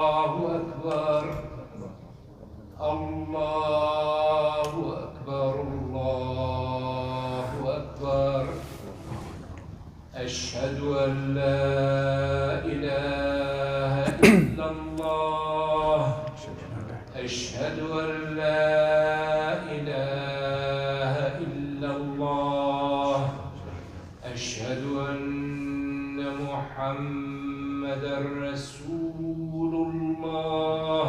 الله أكبر الله أكبر الله أكبر أشهد أن لا إله إلا الله أشهد أن لا إله إلا الله أشهد أن محمدا رسول الله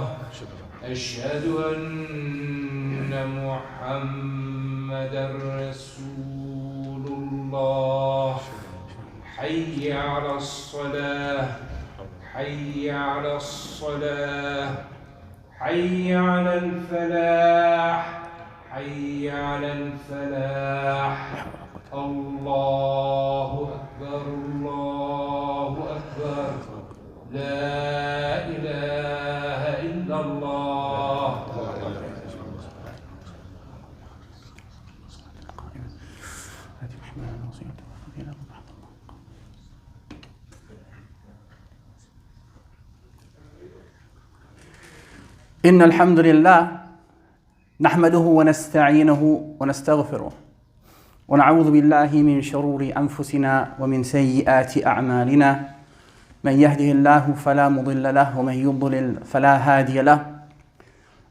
أشهد أن محمدا رسول الله حي على الصلاة حي على الصلاة حي على الفلاح حي على الفلاح الله أكبر الله أكبر لا إله إلا الله إن الحمد لله نحمده ونستعينه ونستغفره ونعوذ بالله من شرور أنفسنا ومن سيئات أعمالنا من يهده الله فلا مضل له ومن يضلل فلا هادي له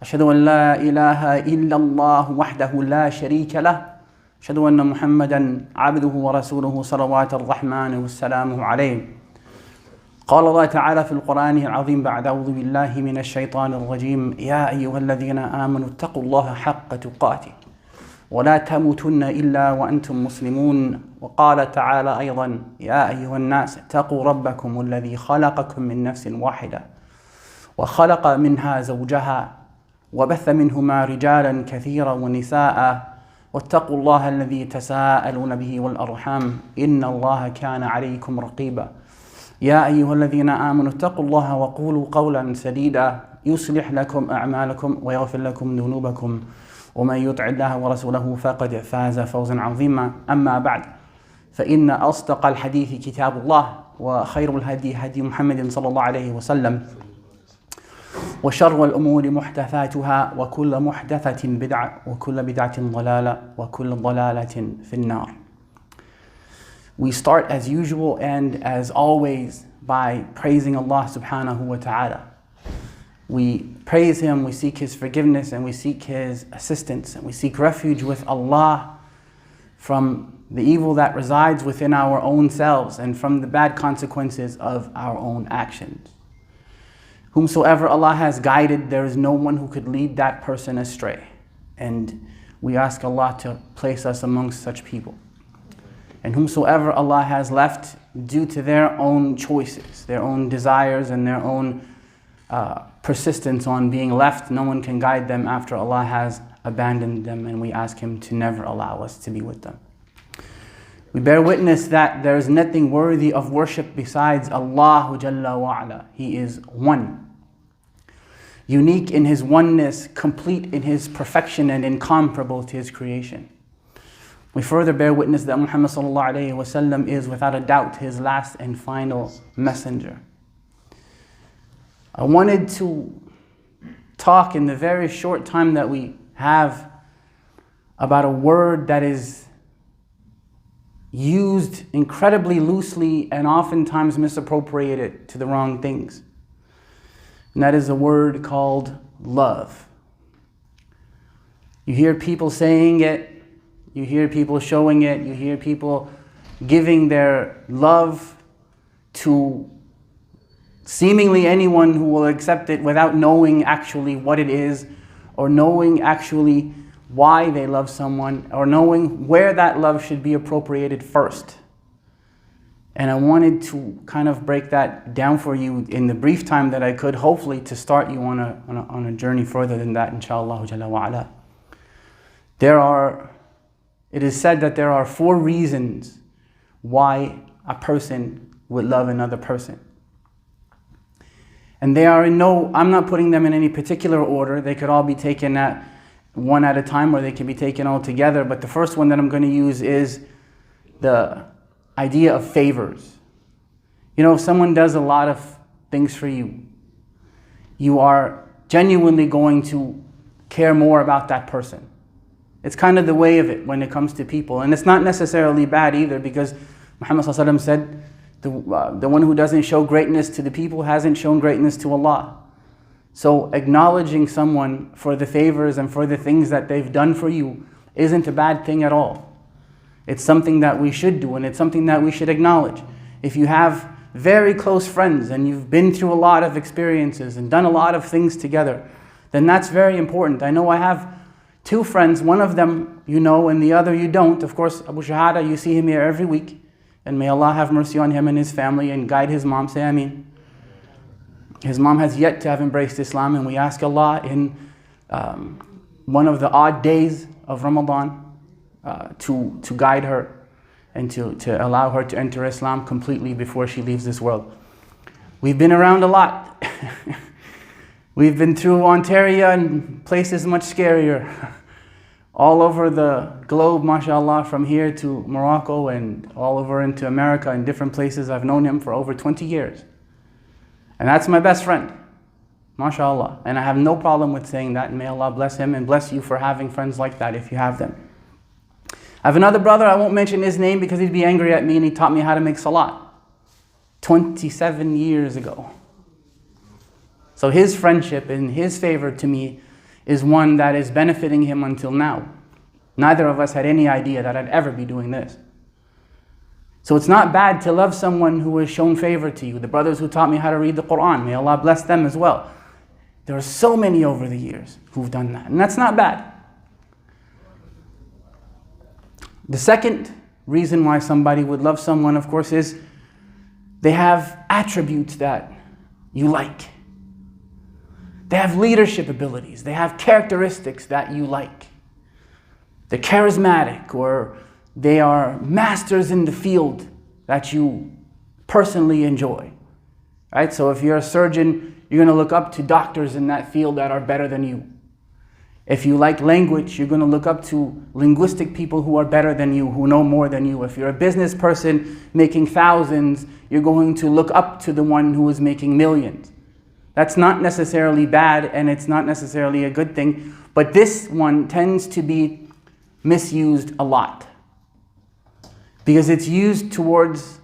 أشهد أن لا إله إلا الله وحده لا شريك له أشهد أن محمدا عبده ورسوله صلوات الرحمن والسلام عليه قال الله تعالى في القرآن العظيم بعد أعوذ بالله من الشيطان الرجيم يا أيها الذين آمنوا اتقوا الله حق تقاته ولا تموتن إلا وأنتم مسلمون وقال تعالى أيضا يا أيها الناس اتقوا ربكم الذي خلقكم من نفس واحدة وخلق منها زوجها وبث منهما رجالا كثيرا ونساء واتقوا الله الذي تساءلون به والأرحام إن الله كان عليكم رقيبا يا أيها الذين آمنوا اتقوا الله وقولوا قولا سديدا يصلح لكم أعمالكم ويغفر لكم ذنوبكم ومن يطع الله ورسوله فقد فاز فوزا عظيما أما بعد فإن أصدق الحديث كتاب الله وخير الهدي هدي محمد صلى الله عليه وسلم وشر الأمور محدثاتها وكل محدثة بدعة وكل بدعة ضلالة وكل ضلالة في النار. We start as usual and as always by praising Allah subhanahu wa ta'ala. We praise Him, we seek His forgiveness, and we seek His assistance, and we seek refuge with Allah from the evil that resides within our own selves and from the bad consequences of our own actions. Whomsoever Allah has guided, there is no one who could lead that person astray. And we ask Allah to place us amongst such people. And whomsoever Allah has left due to their own choices, their own desires and their own persistence on being left, no one can guide them after Allah has abandoned them, and we ask Him to never allow us to be with them. We bear witness that there is nothing worthy of worship besides Allah Jalla wa'ala. He is one, unique in His oneness, complete in His perfection, and incomparable to His creation. We further bear witness that Muhammad sallallahu alayhi wa sallam is without a doubt His last and final messenger. I wanted to talk in the very short time that we have about a word that is used incredibly loosely and oftentimes misappropriated to the wrong things. And that is a word called love. You hear people saying it, you hear people showing it, you hear people giving their love to seemingly anyone who will accept it without knowing actually what it is, or knowing actually why they love someone, or knowing where that love should be appropriated first. And I wanted to kind of break that down for you in the brief time that I could, hopefully to start you on a journey further than that, inshallah jalla wa'ala. It is said that there are 4 reasons why a person would love another person. And they are I'm not putting them in any particular order. They could all be taken one at a time, or they can be taken all together. But the first one that I'm going to use is the idea of favors. You know, if someone does a lot of things for you, you are genuinely going to care more about that person. It's kind of the way of it when it comes to people. And it's not necessarily bad either, because Muhammad ﷺ said, the one who doesn't show greatness to the people hasn't shown greatness to Allah. So acknowledging someone for the favors and for the things that they've done for you isn't a bad thing at all. It's something that we should do, and it's something that we should acknowledge. If you have very close friends and you've been through a lot of experiences and done a lot of things together, then that's very important. I know I have two friends, one of them you know and the other you don't. Of course, Abu Shahada, you see him here every week, and may Allah have mercy on him and his family and guide his mom. Say Ameen. His mom has yet to have embraced Islam, and we ask Allah in one of the odd days of Ramadan to guide her and to allow her to enter Islam completely before she leaves this world. We've been around a lot. We've been through Ontario and places much scarier. All over the globe, mashallah, from here to Morocco and all over into America and different places. I've known him for over 20 years. And that's my best friend, mashallah. And I have no problem with saying that, and may Allah bless him and bless you for having friends like that if you have them. I have another brother, I won't mention his name because he'd be angry at me, and he taught me how to make salat 27 years ago. So his friendship and his favor to me is one that is benefiting him until now. Neither of us had any idea that I'd ever be doing this. So it's not bad to love someone who has shown favor to you. The brothers who taught me how to read the Quran, may Allah bless them as well. There are so many over the years who've done that, and that's not bad. The second reason why somebody would love someone, of course, is they have attributes that you like. They have leadership abilities. They have characteristics that you like. They're charismatic, or they are masters in the field that you personally enjoy. Right? So if you're a surgeon, you're going to look up to doctors in that field that are better than you. If you like language, you're going to look up to linguistic people who are better than you, who know more than you. If you're a business person making thousands, you're going to look up to the one who is making millions. That's not necessarily bad, and it's not necessarily a good thing, but this one tends to be misused a lot because it's used towards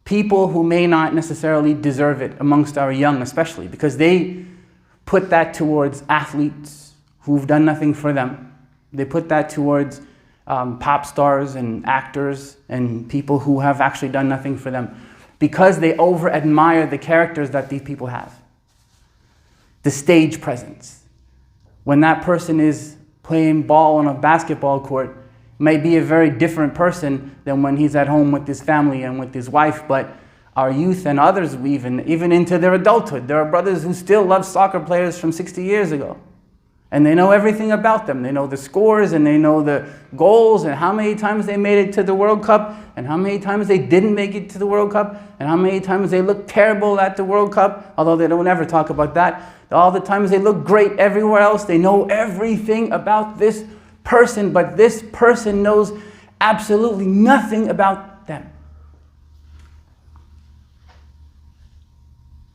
people who may not necessarily deserve it, amongst our young especially, because they put that towards athletes who've done nothing for them. They put that towards pop stars and actors and people who have actually done nothing for them, because they over-admire the characters that these people have. The stage presence. When that person is playing ball on a basketball court, may be a very different person than when he's at home with his family and with his wife. But our youth and others, even into their adulthood, there are brothers who still love soccer players from 60 years ago. And they know everything about them. They know the scores, and they know the goals, and how many times they made it to the World Cup, and how many times they didn't make it to the World Cup, and how many times they looked terrible at the World Cup, although they don't ever talk about that. All the times they look great everywhere else. They know everything about this person, but this person knows absolutely nothing about them.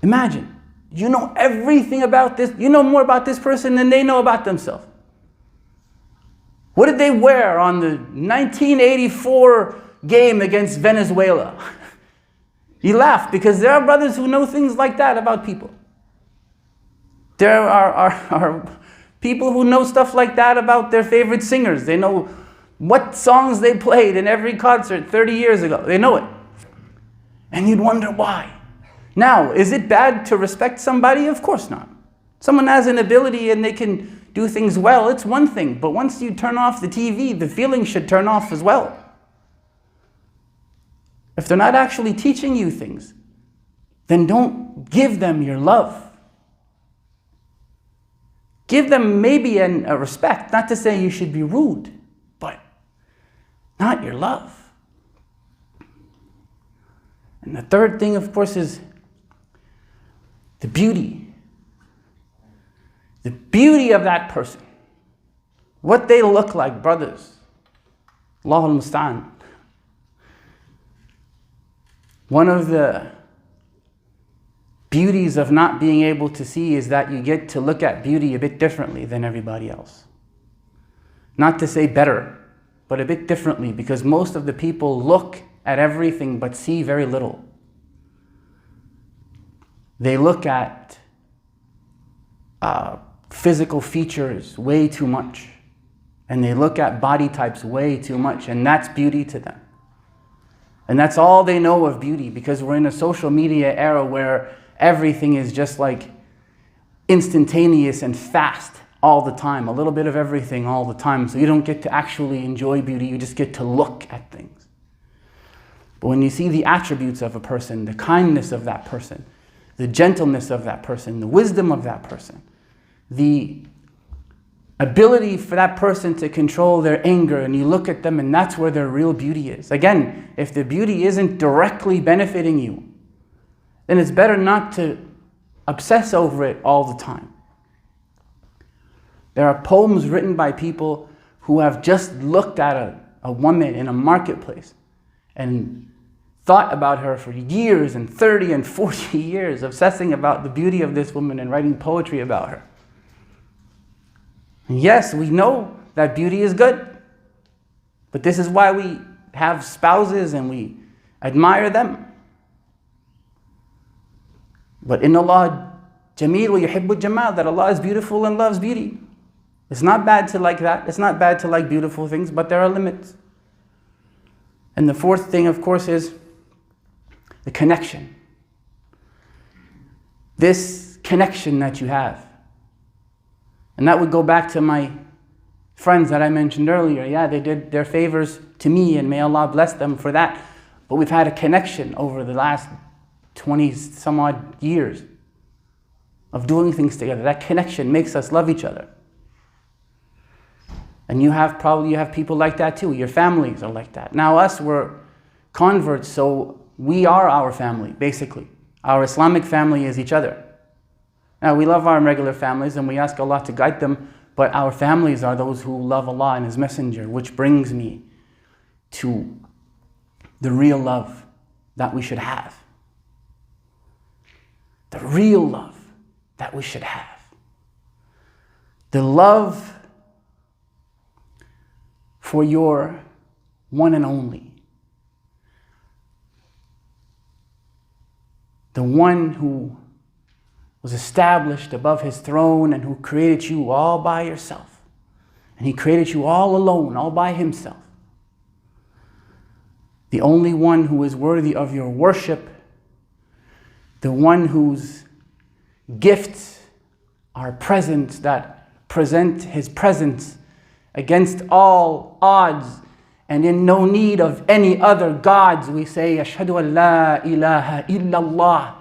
Imagine. You know everything about this. You know more about this person than they know about themselves. What did they wear on the 1984 game against Venezuela? You laugh because there are brothers who know things like that about people. There are people who know stuff like that about their favorite singers. They know what songs they played in every concert 30 years ago. They know it. And you'd wonder why. Now, is it bad to respect somebody? Of course not. Someone has an ability and they can do things well, it's one thing. But once you turn off the TV, the feelings should turn off as well. If they're not actually teaching you things, then don't give them your love. Give them maybe a respect, not to say you should be rude, but not your love. And the third thing, of course, is the beauty. The beauty of that person. What they look like, brothers. Allahu al-Musta'an. One of the beauties of not being able to see is that you get to look at beauty a bit differently than everybody else. Not to say better, but a bit differently, because most of the people look at everything but see very little. They look at physical features way too much, and they look at body types way too much, and that's beauty to them. And that's all they know of beauty, because we're in a social media era where everything is just like instantaneous and fast all the time, a little bit of everything all the time. So you don't get to actually enjoy beauty, you just get to look at things. But when you see the attributes of a person, the kindness of that person, the gentleness of that person, the wisdom of that person, the ability for that person to control their anger, and you look at them and that's where their real beauty is. Again, if the beauty isn't directly benefiting you, then it's better not to obsess over it all the time. There are poems written by people who have just looked at a woman in a marketplace and thought about her for years, and 30 and 40 years, obsessing about the beauty of this woman and writing poetry about her. And yes, we know that beauty is good, but this is why we have spouses and we admire them. But in Allah, Jameel wa yuhibbu jamal, that Allah is beautiful and loves beauty. It's not bad to like that. It's not bad to like beautiful things, but there are limits. And the fourth thing, of course, is the connection. This connection that you have. And that would go back to my friends that I mentioned earlier. Yeah, they did their favors to me, and may Allah bless them for that. But we've had a connection over the last 20 some odd years of doing things together. That connection makes us love each other. And you have people like that too. Your families are like that. Now us, we're converts, so we are our family, basically. Our Islamic family is each other. Now we love our regular families and we ask Allah to guide them, but our families are those who love Allah and His Messenger, which brings me to the real love that we should have. The real love that we should have. The love for your one and only. The one who was established above His throne and who created you all by yourself. And He created you all alone, all by Himself. The only one who is worthy of your worship. The one whose gifts are present, that present His presence against all odds and in no need of any other gods. We say, Ashhadu an la ilaha illallah,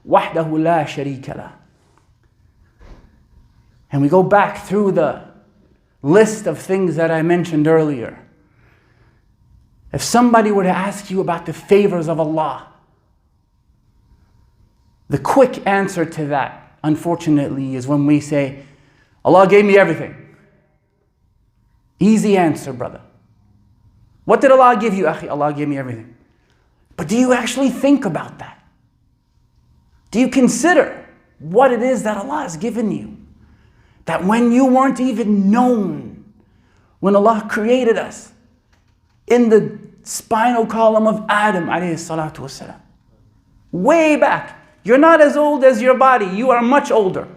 wahdahu la sharika lah. And we go back through the list of things that I mentioned earlier. If somebody were to ask you about the favors of Allah, the quick answer to that, unfortunately, is when we say, Allah gave me everything. Easy answer, brother. What did Allah give you, akhi? Allah gave me everything. But do you actually think about that? Do you consider what it is that Allah has given you? That when you weren't even known, when Allah created us in the spinal column of Adam, alayhi salatu wasalam, way back, you're not as old as your body, you are much older.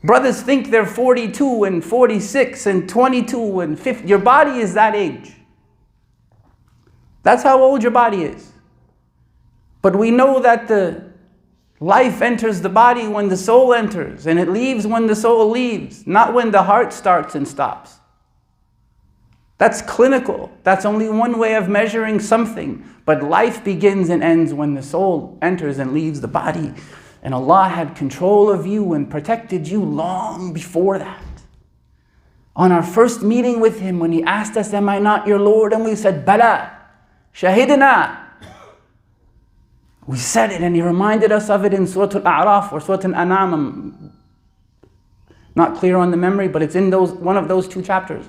Brothers think they're 42 and 46 and 22 and 50. Your body is that age. That's how old your body is. But we know that the life enters the body when the soul enters, and it leaves when the soul leaves, not when the heart starts and stops. That's clinical. That's only one way of measuring something. But life begins and ends when the soul enters and leaves the body. And Allah had control of you and protected you long before that. On our first meeting with Him, when He asked us, am I not your Lord? And we said, Bala, Shahidna. We said it, and He reminded us of it in Surah Al-A'raf or Surah Al-An'am. I'm not clear on the memory, but it's in one of those two chapters.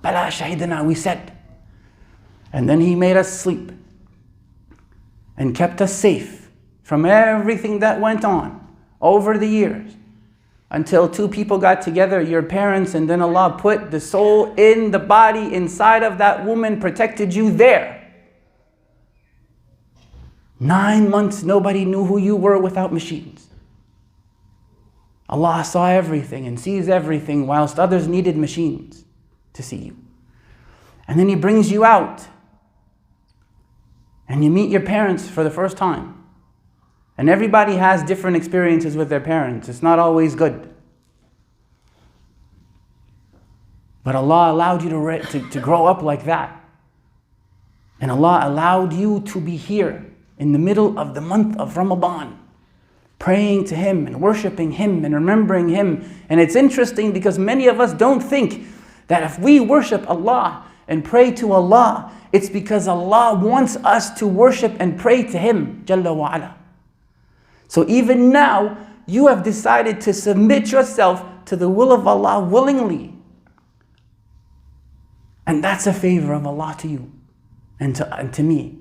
Bala, Shahidna, we said. And then He made us sleep and kept us safe from everything that went on over the years until two people got together, your parents, and then Allah put the soul in the body inside of that woman, protected you there. 9 months, nobody knew who you were without machines. Allah saw everything and sees everything whilst others needed machines to see you. And then He brings you out and you meet your parents for the first time. And everybody has different experiences with their parents. It's not always good. But Allah allowed you to grow up like that. And Allah allowed you to be here in the middle of the month of Ramadan, praying to Him and worshiping Him and remembering Him. And it's interesting because many of us don't think that if we worship Allah and pray to Allah, it's because Allah wants us to worship and pray to Him, Jalla wa ala. So even now, you have decided to submit yourself to the will of Allah willingly. And that's a favor of Allah to you and to me.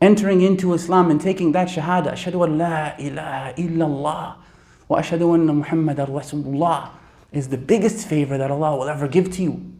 Entering into Islam and taking that shahada, ashhadu an la ilaha illallah wa ashhadu anna Muhammadan Rasulullah, is the biggest favor that Allah will ever give to you.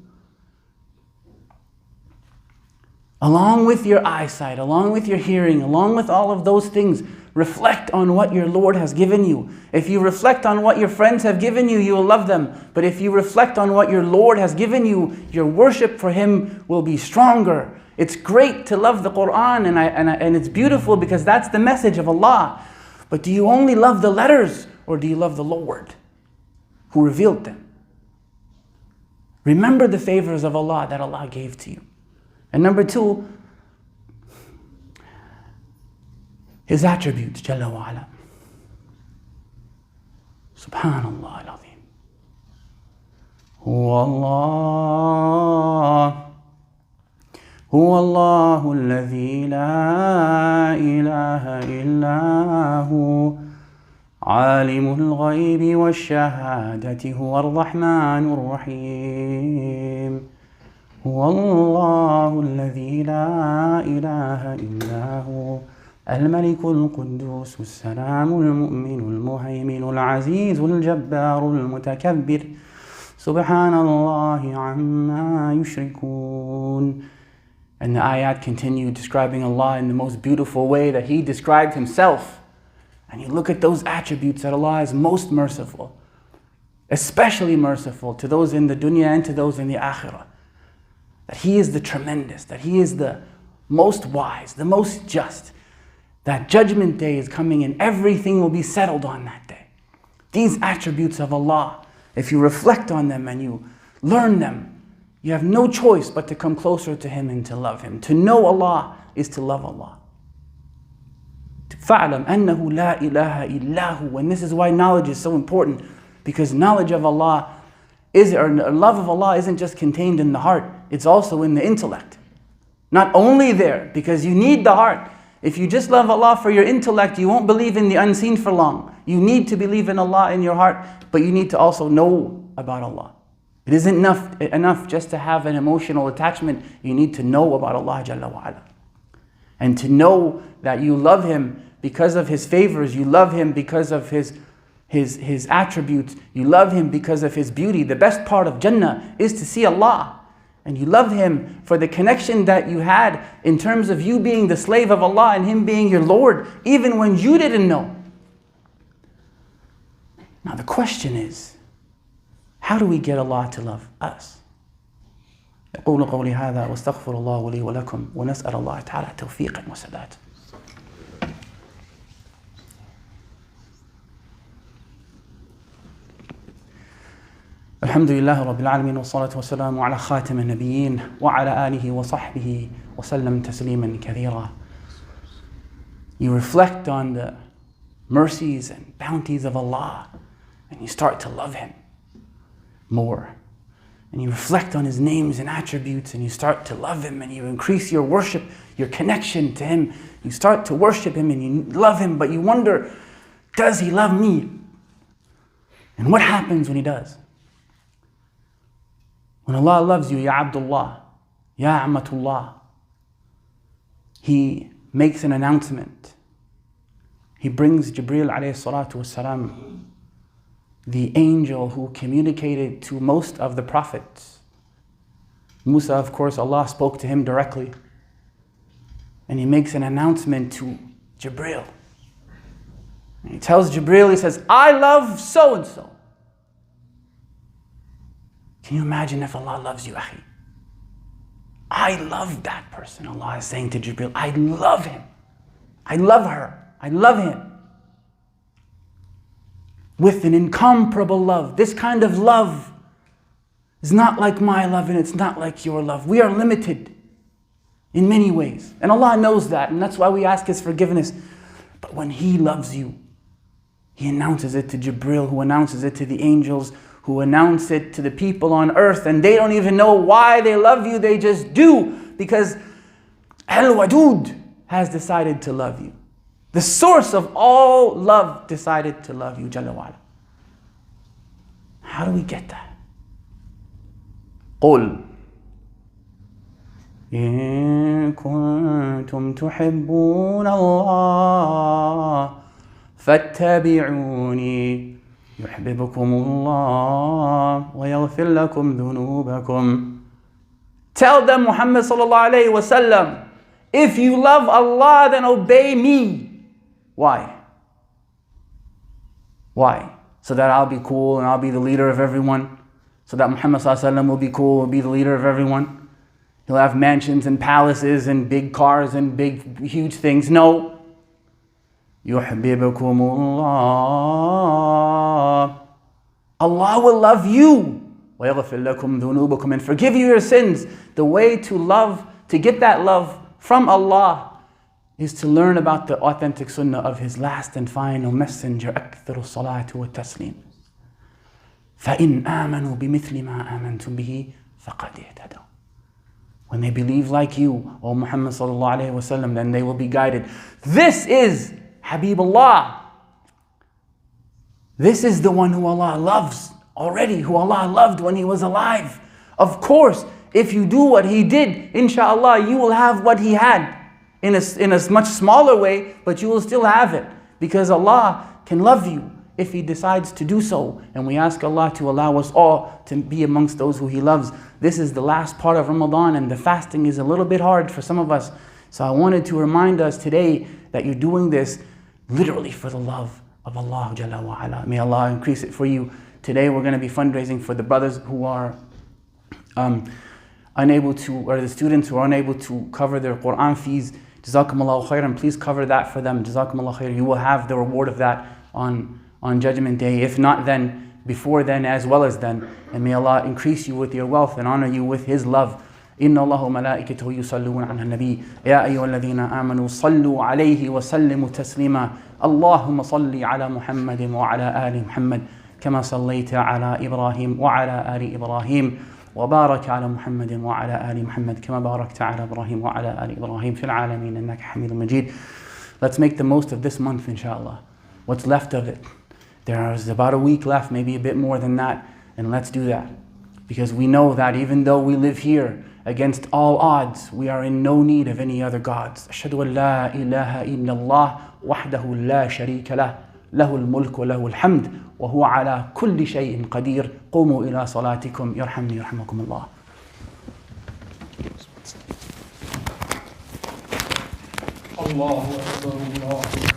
Along with your eyesight, along with your hearing, along with all of those things, reflect on what your Lord has given you. If you reflect on what your friends have given you, you will love them. But if you reflect on what your Lord has given you, your worship for Him will be stronger. It's great to love the Quran and it's beautiful because that's the message of Allah. But do you only love the letters or do you love the Lord who revealed them? Remember the favors of Allah that Allah gave to you. And number two, His attributes, Jalla wa ala. Subhanallah al-Azim. Huwa Allah. هو الله الذي لا إله إلا هو عالم الغيب والشهادة هو الرحمن الرحيم هو الله الذي لا إله إلا هو الملك القدوس السلام المؤمن المهيمن العزيز الجبار المتكبر سبحان الله عما يشركون. And the ayat continue describing Allah in the most beautiful way that He described Himself. And you look at those attributes that Allah is most merciful, especially merciful to those in the dunya and to those in the akhirah. That He is the tremendous, that He is the most wise, the most just. That judgment day is coming and everything will be settled on that day. These attributes of Allah, if you reflect on them and you learn them, you have no choice but to come closer to Him and to love Him. To know Allah is to love Allah. فَعْلَمْ أَنَّهُ لَا إِلَهَ إِلَّا هُوَ. And this is why knowledge is so important. Because knowledge of Allah love of Allah isn't just contained in the heart, it's also in the intellect. Not only there, because you need the heart. If you just love Allah for your intellect, you won't believe in the unseen for long. You need to believe in Allah in your heart, but you need to also know about Allah. It isn't enough just to have an emotional attachment. You need to know about Allah Jalla wa ala. And to know that you love Him because of His favors, you love Him because of His attributes, you love Him because of His beauty. The best part of Jannah is to see Allah. And you love Him for the connection that you had in terms of you being the slave of Allah and Him being your Lord, even when you didn't know. Now the question is, how do we get Allah to love us? أقول قولي هذا واستغفر الله لي ولكم ونسأل الله تعالى توفيقا وسداد. الحمد لله رب العالمين والصلاة والسلام على خاتم النبيين وعلى آله وصحبه وسلم تسليما كثيرا. You reflect on the mercies and bounties of Allah and you start to love Him more. And you reflect on His names and attributes and you start to love Him and you increase your worship, your connection to Him. You start to worship Him and you love Him, but you wonder, does He love me? And what happens when He does? When Allah loves you, Ya Abdullah, Ya Amatullah, He makes an announcement He brings Jibreel alayhi salatu wasalam, the angel who communicated to most of the prophets. Musa, of course, Allah spoke to him directly. And he makes an announcement to Jibreel. And he tells Jibreel, he says, I love so-and-so. Can you imagine if Allah loves you, akhi? I love that person. Allah is saying to Jibreel, I love him. I love her. I love him. With an incomparable love. This kind of love is not like my love and it's not like your love. We are limited in many ways. And Allah knows that, and that's why we ask His forgiveness. But when He loves you, He announces it to Jibreel, who announces it to the angels, who announce it to the people on earth, and they don't even know why they love you, they just do, because Al-Wadud has decided to love you. The source of all love decided to love you, Jalla wa'ala. How do we get that? قُلْ إِن كُنتُمْ تُحِبُّونَ اللَّهَ فَاتَّبِعُونِي يُحْبِبْكُمُ اللَّهُ وَيَغْفِرْ لَكُمْ ذُنُوبَكُمْ. Tell them, Muhammad sallallahu alayhi wa sallam, if you love Allah, then obey me. Why? Why? So that I'll be cool and I'll be the leader of everyone? So that Muhammad sallallahu alayhi wa sallam will be cool, will be the leader of everyone? He'll have mansions and palaces and big cars and big, huge things. No. يُحْبِبْكُمُ اللَّهُ. Allah will love you. وَيَغْفِرْ لَكُمْ ذُنُوبَكُمْ, and forgive you your sins. The way to love, to get that love from Allah, is to learn about the authentic sunnah of His last and final messenger, أكثر الصلاة والتسليم. فإن آمنوا بمثل ما آمنتم به فقد اهتدوا. When they believe like you, O Muhammad sallallahu alayhi wa sallam, then they will be guided. This is Habibullah. This is the one who Allah loves already, who Allah loved when He was alive. Of course, if you do what He did, inshallah, you will have what He had in a much smaller way, but you will still have it, because Allah can love you if He decides to do so. And we ask Allah to allow us all to be amongst those who He loves. This is the last part of Ramadan, and the fasting is a little bit hard for some of us. So I wanted to remind us today that you're doing this literally for the love of Allah Jalla wa Ala. May Allah increase it for you. Today we're going to be fundraising for the brothers who are unable to, or the students who are unable to cover their Quran fees. Jazakumullahu khairan. Please cover that for them. Jazakumullahu khairan. You will have the reward of that on Judgment Day. If not then, before then as well as then. And may Allah increase you with your wealth and honor you with His love. إن الله وملائكته يصلون على النبي يا أيها الذين آمنوا صلوا عليه وسلموا تسليما اللهم صل على محمد وعلى آل محمد كما صليت على إبراهيم وعلى آل إبراهيم وبارك على محمد وعلى آل محمد كما باركت على إبراهيم وعلى آل إبراهيم في العالمين إنك حميد مجيد. Let's make the most of this month, inshallah. What's left of it? There is about a week left, maybe a bit more than that, and let's do that. Because we know that even though we live here, against all odds, we are in no need of any other gods. أشهد أن لا إله إلا الله وحده لا شريك له له الملك وله الحمد وهو على كل شيء قدير قوموا إلى صلاتكم يرحمني يرحمكم الله. الله أكبر الله